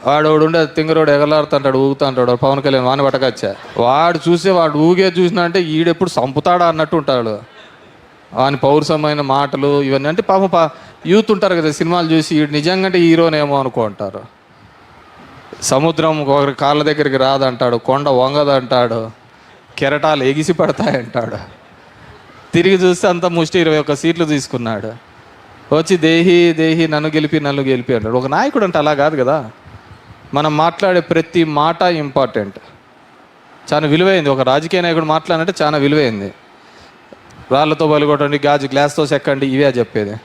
వాడు ఉండే తింగరోడు ఎగలాడుతుంటాడు, ఊగుతూ ఉంటాడు. పవన్ కళ్యాణ్ వాని పట్టకొచ్చా వాడు చూసే వాడు ఊగే చూసినా అంటే ఈడెప్పుడు చంపుతాడా అన్నట్టు ఉంటాడు. వాని పౌరుషమైన మాటలు ఇవన్నీ అంటే పాపం యూత్ ఉంటారు కదా సినిమాలు చూసి ఈడు నిజంగా హీరోనేమో అనుకుంటారు. సముద్రం ఒకరి కాళ్ళ దగ్గరికి రాదంటాడు, కొండ వంగదంటాడు, కెరటాలు ఎగిసి పడతాయంటాడు. తిరిగి చూస్తే అంత ముష్టి 21 సీట్లు తీసుకున్నాడు. వచ్చి దేహి దేహి నన్ను గెలిపి అంటాడు. ఒక నాయకుడు అంటే అలా కాదు కదా. మనం మాట్లాడే ప్రతి మాట ఇంపార్టెంట్, చాలా విలువైంది. ఒక రాజకీయ నాయకుడు మాట్లాడాలంటే చాలా విలువైంది. రాళ్ళతో బలిగొట్టండి, గ్లాస్తో చెక్కండి, ఇవే చెప్పేది.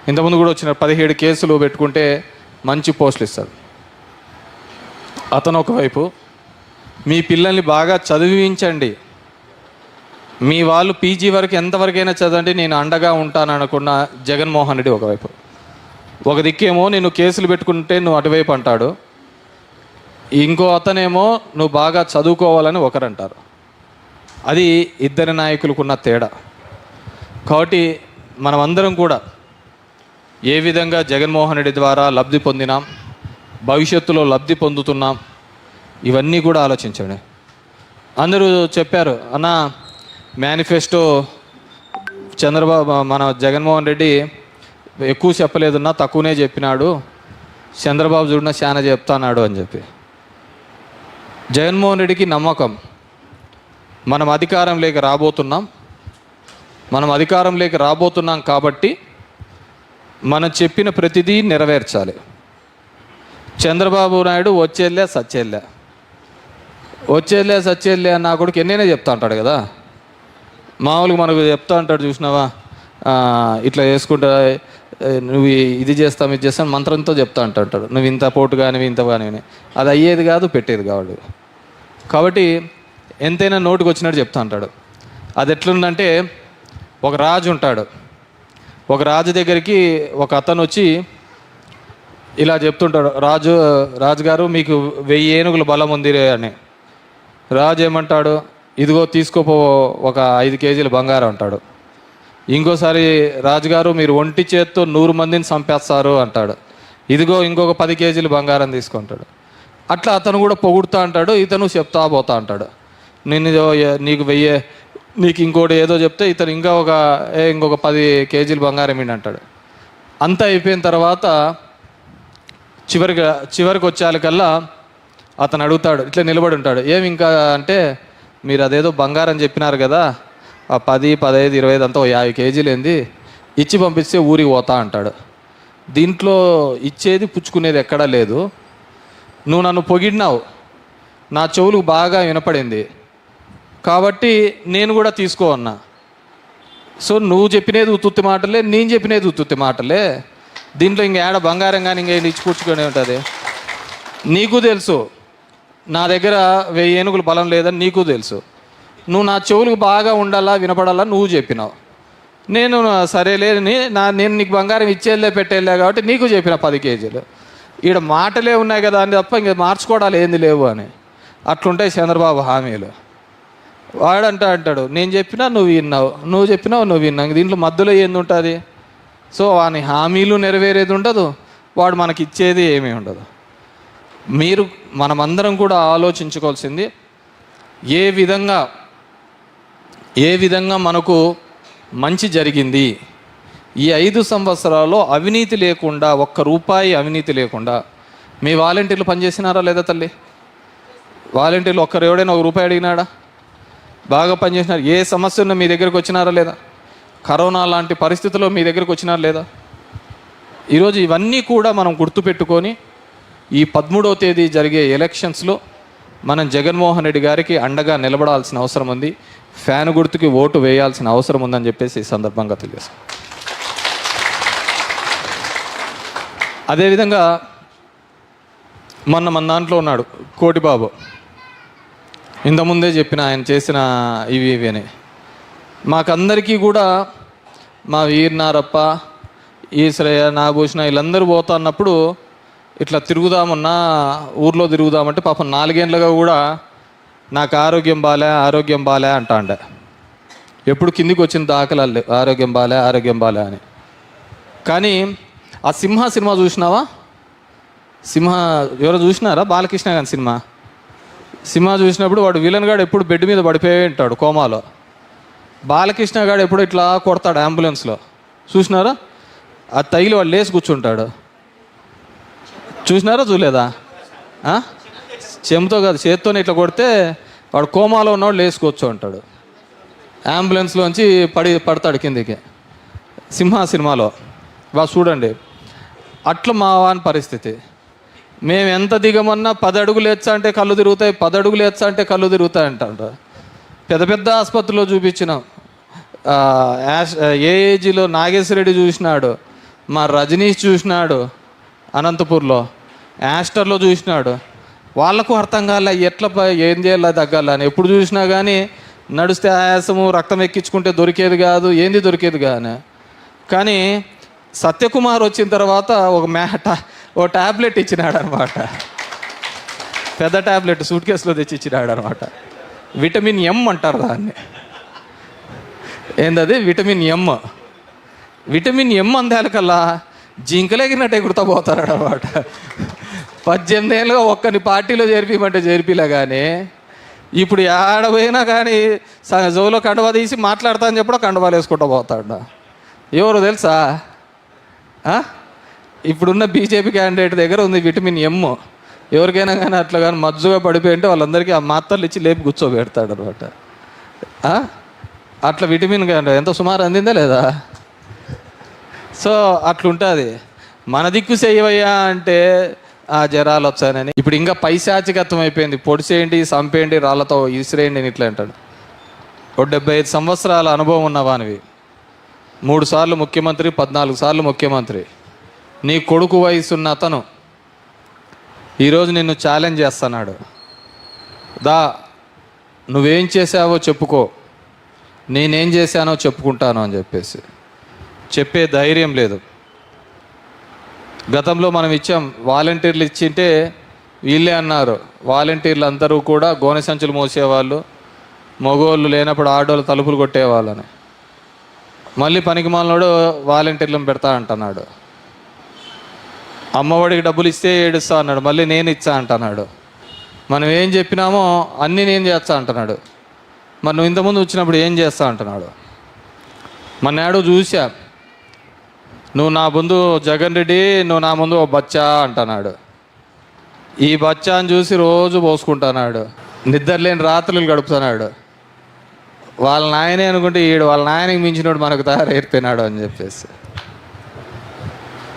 ఇంతకుముందు కూడా వచ్చిన 17 కేసులు పెట్టుకుంటే మంచి పోస్టులు ఇస్తారు. అతను ఒకవైపు మీ పిల్లల్ని బాగా చదివించండి, మీ వాళ్ళు పీజీ వరకు ఎంతవరకైనా చదవండి, నేను అండగా ఉంటాను అనుకున్న జగన్మోహన్ రెడ్డి ఒకవైపు. ఒక దిక్కేమో నేను కేసులు పెట్టుకుంటే నువ్వు అటువైపు అంటాడు, ఇంకో అతనేమో నువ్వు బాగా చదువుకోవాలని ఒకరంటారు. అది ఇద్దరి నాయకులకున్న తేడా. కాబట్టి మనమందరం కూడా ఏ విధంగా జగన్మోహన్ రెడ్డి ద్వారా లబ్ధి పొందినాం, భవిష్యత్తులో లబ్ధి పొందుతున్నాం, ఇవన్నీ కూడా ఆలోచించండి. అందరూ చెప్పారు అన్న మేనిఫెస్టో చంద్రబాబు మన జగన్మోహన్ రెడ్డి ఎక్కువ చెప్పలేదన్నా, తక్కువనే చెప్పినాడు, చంద్రబాబు చూడినా చాలా చెప్తాన్నాడు అని చెప్పి. జగన్మోహన్ రెడ్డికి నమ్మకం, మనం అధికారంలోకి రాబోతున్నాం కాబట్టి మనం చెప్పిన ప్రతిదీ నెరవేర్చాలి. చంద్రబాబు నాయుడు వచ్చేళ్ళే సచ్చేళ్ళే అన్న కొడుకు ఎన్నైనా చెప్తా అంటాడు కదా. మామూలుగా మనకు చెప్తా అంటాడు, చూసినావా ఇట్లా చేసుకుంటా, నువ్వు ఇది చేస్తాం ఇది చేస్తాను మంత్రంతో చెప్తా అంటాడు. నువ్వు ఇంత పోటు కానీ ఇంత కానీ అది అయ్యేది కాదు, పెట్టేది కాదు. కాబట్టి ఎంతైనా నోటికి వచ్చినట్టు చెప్తా అంటాడు. అది ఎట్లుందంటే, ఒక రాజు ఉంటాడు, ఒక రాజు దగ్గరికి ఒక అతను వచ్చి ఇలా చెప్తుంటాడు, రాజుగారు మీకు 1000 ఏనుగుల బలం ఉంది అని. రాజు ఏమంటాడు, ఇదిగో తీసుకోపో ఒక 5 కేజీల బంగారం అంటాడు. ఇంకోసారి రాజుగారు మీరు ఒంటి చేత్తో 100 మందిని చంపేస్తారు అంటాడు. ఇదిగో ఇంకొక 10 కేజీల బంగారం తీసుకుంటాడు. అట్లా అతను కూడా పొగుడుతూ అంటాడు, ఇతను చెప్తా పోతా అంటాడు. నీకు 1000, నీకు ఇంకోటి ఏదో చెప్తే ఇతను ఇంకొక 10 కేజీలు బంగారం ఏంటి అంటాడు. అంతా అయిపోయిన తర్వాత చివరికి వచ్చేకల్లా అతను అడుగుతాడు, ఇట్లా నిలబడి ఉంటాడు, ఏమి ఇంకా అంటే, మీరు అదేదో బంగారం చెప్పినారు కదా, ఆ 10, 15, 25 అంతా 50 కేజీలు ఏంది, ఇచ్చి పంపిస్తే ఊరికి పోతా అంటాడు. దీంట్లో ఇచ్చేది పుచ్చుకునేది ఎక్కడా లేదు. నువ్వు నన్ను పొగిడినావు, నా చెవులకు బాగా వినపడింది, కాబట్టి నేను కూడా తీసుకో అన్నా. సో నువ్వు చెప్పినది ఉత్తుత్తి మాటలే, నేను చెప్పినది ఉత్తుత్తి మాటలే. దీంట్లో ఇంకేడ బంగారం కానీ ఇంకేం ఇచ్చి పుచ్చుకొని ఉంటుంది. నీకు తెలుసు నా దగ్గర 1000 ఏనుగుల బలం లేదని నీకు తెలుసు. నువ్వు నా చెవులకు బాగా ఉండాలా, వినపడాలా నువ్వు చెప్పినావు. నేను సరేలే, నేను నీకు బంగారం ఇచ్చేళ్ళే పెట్టేళ్ళే కాబట్టి నీకు చెప్పిన 10 కేజీలు. ఈడ మాటలే ఉన్నాయి కదా అని తప్ప ఇంకా మార్చుకోవడాలు ఏంది లేవు అని. అట్లుంటాయి చంద్రబాబు హామీలు. అంటాడు, నేను చెప్పినా నువ్వు విన్నావు, నువ్వు చెప్పినావు నువ్వు విన్నావు, దీంట్లో మధ్యలో ఏంది ఉంటుంది. సో వాని హామీలు నెరవేరేది ఉండదు, వాడు మనకి ఇచ్చేది ఏమీ ఉండదు. మనమందరం కూడా ఆలోచించుకోవాల్సింది, ఏ విధంగా మనకు మంచి జరిగింది. ఈ 5 సంవత్సరాల్లో అవినీతి లేకుండా, ₹1 అవినీతి లేకుండా. మీ వాలంటీర్లు పనిచేసినారా లేదా తల్లి? వాలంటీర్లు ఎవడైనా ₹1 అడిగినాడా? బాగా పనిచేసినారు. ఏ సమస్య ఉన్నా మీ దగ్గరికి వచ్చినారా లేదా? కరోనా లాంటి పరిస్థితుల్లో మీ దగ్గరికి వచ్చినారా లేదా? ఈరోజు ఇవన్నీ కూడా మనం గుర్తుపెట్టుకొని ఈ 13వ తేదీ జరిగే ఎలక్షన్స్లో మనం జగన్మోహన్ రెడ్డి గారికి అండగా నిలబడాల్సిన అవసరం ఉంది. ఫ్యాన్ గుర్తుకి ఓటు వేయాల్సిన అవసరం ఉందని చెప్పేసి ఈ సందర్భంగా తెలియజేస్తాం. అదేవిధంగా మన దాంట్లో ఉన్నాడు కోటిబాబు. ఇంతకుముందే చెప్పిన ఆయన చేసిన ఇవి అని మాకందరికీ కూడా, మా వీరనారప్ప, ఈశ్వరయ్య, నాగభూషణ వీళ్ళందరూ పోతా అన్నప్పుడు ఇట్లా తిరుగుదామన్నా, ఊర్లో తిరుగుదామంటే పాపం 4 ఏళ్ళుగా కూడా నాకు ఆరోగ్యం బాలే అంటాండే. ఎప్పుడు కిందికి వచ్చిన దాఖలాలు ఆరోగ్యం బాలే అని. కానీ ఆ సింహ సినిమా చూసినావా? సింహ ఎవరో చూసినారా బాలకృష్ణ గారి సినిమా చూసినప్పుడు వాడు విలన్ గాడు ఎప్పుడు బెడ్ మీద పడిపోయి ఉంటాడు కోమాలో. బాలకృష్ణ గాడు ఎప్పుడు ఇట్లా కొడతాడు అంబులెన్స్లో, చూసినారా? అది తగిలి వాడు లేచి కూర్చుంటాడు. చూసినారా చూడలేదా? చెంతో కాదు, చేత్తోనే ఇట్లా కొడితే వాడు కోమాలో ఉన్నవాడు లేచి కూర్చోంటాడు. అంబులెన్స్లోంచి పడతాడు కిందికి. సినిమాలో బాగా చూడండి. అట్లా మా వాని పరిస్థితి. మేము ఎంత దిగమన్నా 10 అడుగులు ఎచ్చా అంటే కళ్ళు తిరుగుతాయి, 10 అడుగులు ఎచ్చా అంటే కళ్ళు తిరుగుతాయి అంటాడు. పెద్ద ఆసుపత్రిలో చూపించినాం. ఏఏజీలో నాగేశ్వరరెడ్డి చూసినాడు, మా రజనీష్ చూసినాడు, అనంతపూర్లో యాస్టర్లో చూసినాడు. వాళ్ళకు అర్థం కాలే ఎట్లా ఏం చేయాలా తగ్గాలని. ఎప్పుడు చూసినా కానీ నడిస్తే ఆయాసము, రక్తం ఎక్కించుకుంటే దొరికేది కాదు, ఏంది దొరికేది కానీ సత్యకుమార్ వచ్చిన తర్వాత ఒక ట్యాబ్లెట్ ఇచ్చినాడు అనమాట. పెద్ద ట్యాబ్లెట్ సూట్ కేసులో తెచ్చి ఇచ్చినాడు అనమాట. విటమిన్ ఎం అంటారు దాన్ని. ఏందది? విటమిన్ ఎం అందేకల్లా జింకలేగినట్టు ఎగురుతా పోతాడు అనమాట. 18 ఏళ్ళుగా ఒక్కని పార్టీలో చేర్పిమంటే చేర్పిలే కానీ ఇప్పుడు ఆడపోయినా కానీ జోలో కండువా తీసి మాట్లాడతా అని చెప్పడం కండువాలు వేసుకుంటూ పోతాడు. ఎవరు తెలుసా? ఇప్పుడున్న బీజేపీ క్యాండిడేట్ దగ్గర ఉంది విటమిన్ ఎం. ఎవరికైనా కానీ అట్లా కానీ మజ్జుగా పడిపోయి ఉంటే వాళ్ళందరికీ ఆ మాత్రలు ఇచ్చి లేపి కూర్చోబెడతాడు అనమాట. అట్లా విటమిన్ ఎంత సుమారు అందిందా లేదా? సో అట్లుంటుంది. మన దిక్కు చేయవయ్యా అంటే ఆ జ్వరాలు వచ్చానని. ఇప్పుడు ఇంకా పైశాచికత్వం అయిపోయింది. పొడిసేయండి, చంపేయండి, రాళ్ళతో ఇసిరేయండి అని ఇట్లా అంటాడు. 75 సంవత్సరాల అనుభవం ఉన్నవానివి, 3 సార్లు ముఖ్యమంత్రి, 14 సార్లు ముఖ్యమంత్రి, నీ కొడుకు వయసు ఉన్న అతను ఈరోజు నిన్ను ఛాలెంజ్ చేస్తున్నాడు. నువ్వేం చేసావో చెప్పుకో, నేనేం చేశానో చెప్పుకుంటాను అని చెప్పే ధైర్యం లేదు. గతంలో మనం ఇచ్చాం, వాలంటీర్లు ఇచ్చింటే వీళ్ళే అన్నారు వాలంటీర్లు అందరూ కూడా గోనె సంచులు మోసేవాళ్ళు, మగోళ్ళు లేనప్పుడు ఆడోళ్ళు తలుపులు కొట్టేవాళ్ళని. మళ్ళీ పనికిమాలినోడు వాలంటీర్లను పెడతా అంటున్నాడు. అమ్మఒడికి డబ్బులు ఇస్తే ఏడుస్తా అన్నాడు, మళ్ళీ నేను ఇచ్చా అంటున్నాడు. మనం ఏం చెప్పినామో అన్నీ నేను చేస్తా అంటున్నాడు. మరి నువ్వు ఇంతకుముందు వచ్చినప్పుడు ఏం చేస్తా అంటున్నాడు. మొన్నేడో చూసా, నువ్వు నా ముందు జగన్ రెడ్డి, నువ్వు నా ముందు ఓ బచ్చా అంటున్నాడు. ఈ బచ్చాని చూసి రోజు పోసుకుంటున్నాడు, నిద్రలేని రాత్రులు గడుపుతున్నాడు. వాళ్ళ నాయనే అనుకుంటే ఈడు వాళ్ళ నాయనకి మించినోడు మనకు తయారైపోయినాడు అని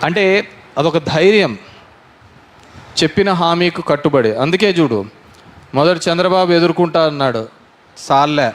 అంటే అదొక ధైర్యం, చెప్పిన హామీకి కట్టుబడి. అందుకే చూడు, మొదటి చంద్రబాబు ఎదుర్కొంటా అన్నాడు, సాల్లే